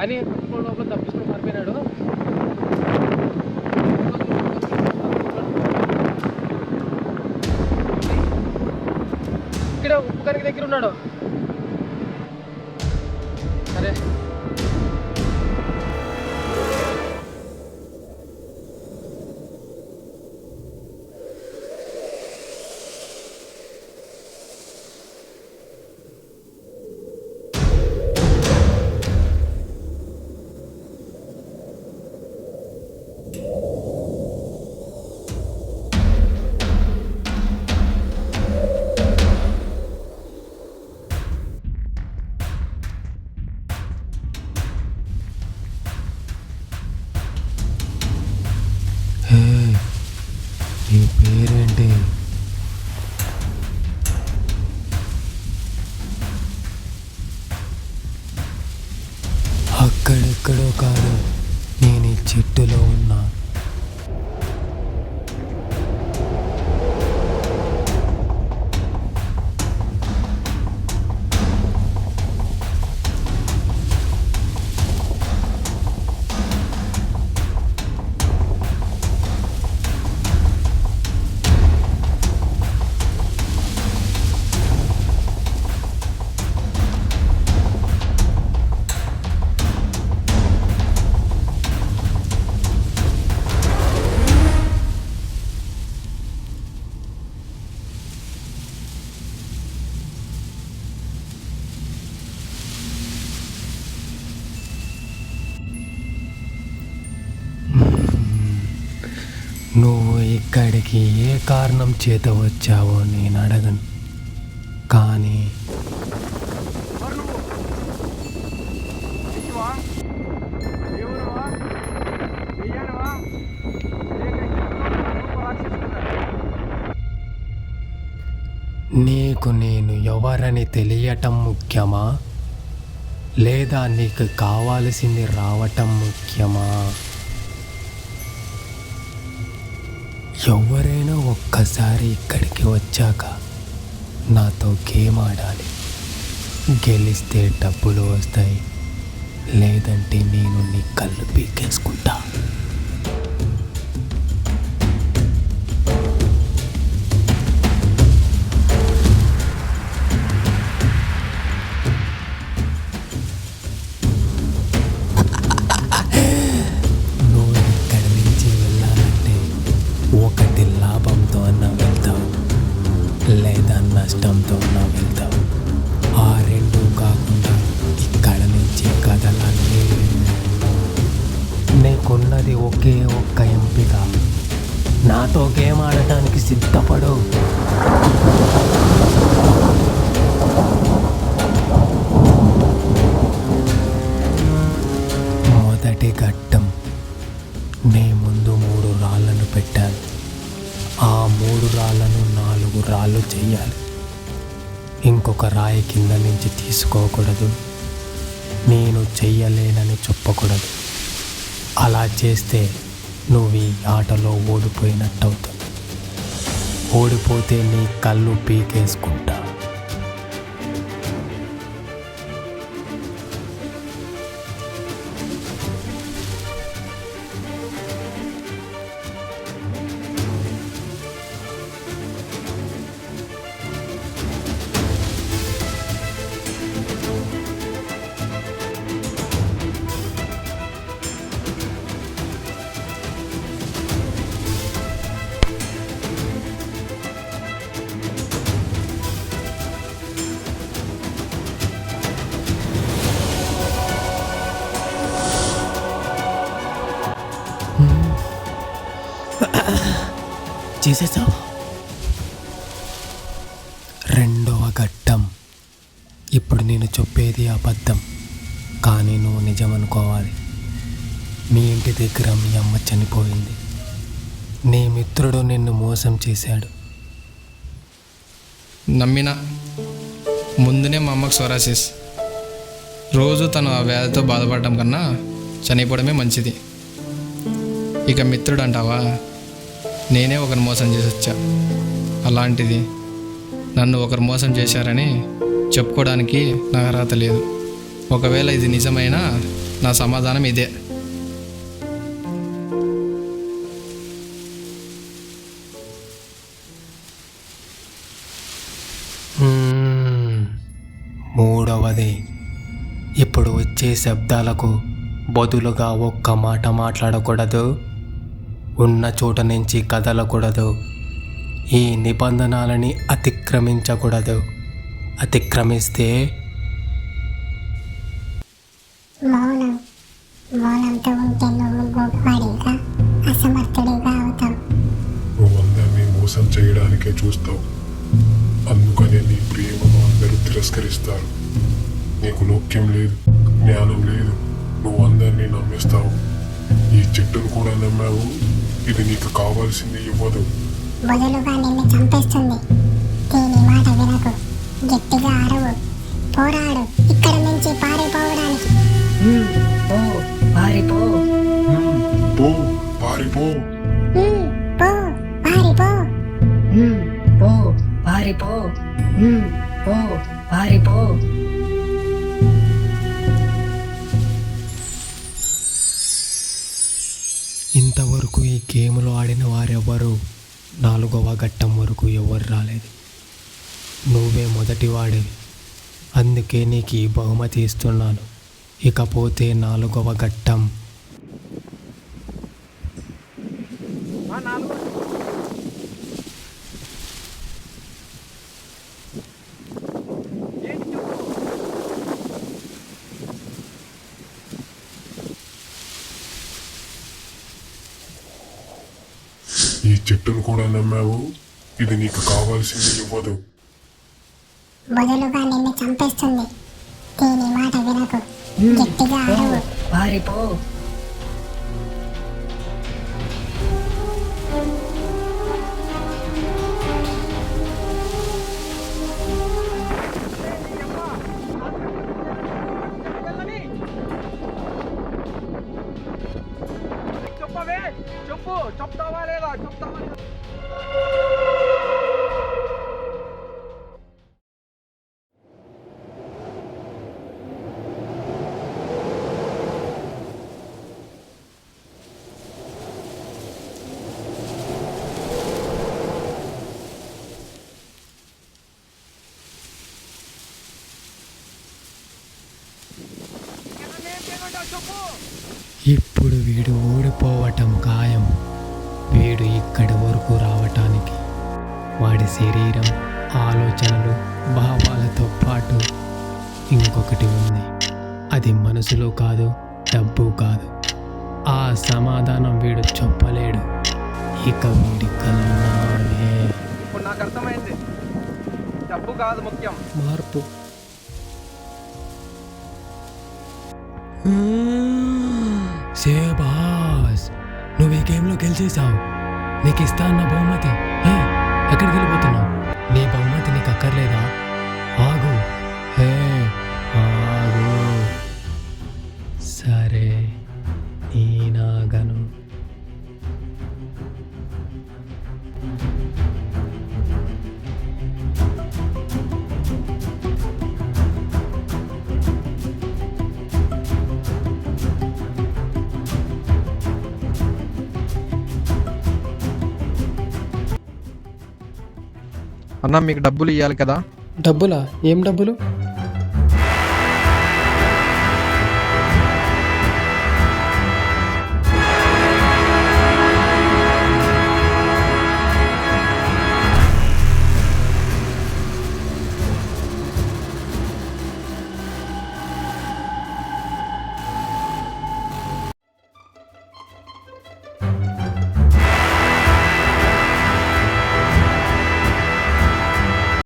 కానీ పట్టుకోవడం లోపల తప్పించుకొని పారిపోయినాడు. ఇక్కడ ఉప్పు కరికి దగ్గర ఉన్నాడు. సరే నీ పేరేంటి? అక్కడెక్కడో కాదు, నేను ఈ చెట్టులో ఉన్నా. నువ్వు ఇక్కడికి ఏ కారణం చేత వచ్చావో నేను అడగను, కానీ నీకు నేను ఎవరని తెలియటం ముఖ్యమా, లేదా నీకు కావాల్సింది రావటం ముఖ్యమా? ఎవరైనా ఒక్కసారి ఇక్కడికి వచ్చాక నాతో గేమ్ ఆడాలి. గెలిస్తే డబ్బులు వస్తాయి, లేదంటే నేను నీ కళ్ళు పీకేసుకుంటా. నువ్వు ఇక్కడి నుంచి వెళ్ళాలంటే ఒకటి లాభంతో అన్నా వెళ్తావు, లేదా నష్టంతో అన్నా వెళ్తావు. ఆ రెండు కాకుండా ఇక్కడ నుంచి కదలాలి. నీకున్నది ఒకే ఒక్క ఎంపిక. నాతో గేమ్ ఆడటానికి సిద్ధపడు. మొదటి ఘట్టం, నీ ముందు 3 రాళ్ళను పెట్టాను. ఆ 3 రాళ్ళను 4 రాళ్ళు చెయ్యాలి. ఇంకొక రాయి కింద నుంచి తీసుకోకూడదు. నేను చెయ్యలేనని చెప్పకూడదు. అలా చేస్తే నువ్వు ఈ ఆటలో ఓడిపోయినట్టు అవుతుంది. ఓడిపోతే నీ కళ్ళు పీకేసుకుంటా. చేసేసావు. రెండవ ఘట్టం, ఇప్పుడు నేను చెప్పేది అబద్ధం, కానీ నువ్వు నిజం అనుకోవాలి. మీ ఇంటి దగ్గర మీ అమ్మ చనిపోయింది. నీ మిత్రుడు నిన్ను మోసం చేశాడు. నమ్మిన ముందునే మా అమ్మకు సోరాసిస్. రోజు తను ఆ వ్యాధితో బాధపడటం కన్నా చనిపోవడమే మంచిది. ఇక మిత్రుడు అంటావా, నేనే ఒకరు మోసం చేసి వచ్చా. అలాంటిది నన్ను ఒకరు మోసం చేశారని చెప్పుకోవడానికి నాకు అర్హత లేదు. ఒకవేళ ఇది నిజమైనా నా సమాధానం ఇదే. మూడవది, ఇప్పుడు వచ్చే శబ్దాలకు బదులుగా ఒక్క మాట మాట్లాడకూడదు, ఉన్న చోట నుంచి కదలకూడదు, ఈ నిబంధనలని అతిక్రమించకూడదు. అతిక్రమిస్తే మౌనంతో ఉంటే నువ్వు గొప్పవాడిగా అసమర్థుడిగా అవుతావు. నువ్వు అందరినీ మోసం చేయడానికే చూస్తావు. అందుకనే నీ ప్రేమను అందరూ తిరస్కరిస్తారు. నీకు లోక్యం లేదు, జ్ఞానం లేదు, నువ్వు అందరినీ నమ్మేస్తావు. ఈ చెట్టును కూడా నమ్మావు, ఇది నీకు కావాల్సింది ఇవ్వదు. బదులుగా నిన్ను చంపేస్తుంది. దీని మాట వినకు, గట్టిగా అరవు, పోరాడు ఇక్కడ నుంచి పారిపోవడానికి. పో పారిపో. పో పారిపో. పో పారిపో. పో పారిపో. పో పారిపో. ఇంతవరకు ఈ గేమ్లో ఆడిన వారెవ్వరూ 4వ ఘట్టం వరకు ఎవరు రాలేదు. నువ్వే మొదటి వాడివి, అందుకే నీకు ఈ బహుమతి ఇస్తున్నాను. ఇకపోతే 4వ ఘట్టం. ఈ చెట్టును కూడా నమ్మావు, ఇది నీకు కావాల్సింది ఇవ్వదు. బదులుగా నిన్ను చంపేస్తుంది. దీని మాట వినకు, గట్టిగా పో అరవు. పారిపో. చెప్పవే, చెప్పు, చెప్తావా లేదా, చెప్తావా లేదా? ఇప్పుడు వీడు ఓడిపోవటం ఖాయం. వీడు ఇక్కడి వరకు రావటానికి వాడి శరీరం, ఆలోచనలు, భావాలతో పాటు ఇంకొకటి ఉంది. అది మనసులో కాదు, డబ్బు కాదు. ఆ సమాధానం వీడు చెప్పలేడు. ఇక వీడి కన్నానే ఇప్పుడు నాకు అర్థమైంది, డబ్బు కాదు ముఖ్యం, మార్పు. శేబాస్, నువ్వు ఈ గేమ్లో గెలిచేసావు. నీకు ఇస్తా అన్న బహుమతి. హే, ఎక్కడికి వెళ్ళిపోతున్నావు? నీ బహుమతి నీకు అక్కర్లేదా? ఆగు, హే ఆగు. సరే, ఈనాగను. అన్న మీకు డబ్బులు ఇవ్వాలి కదా. డబ్బులా? ఏం డబ్బులు?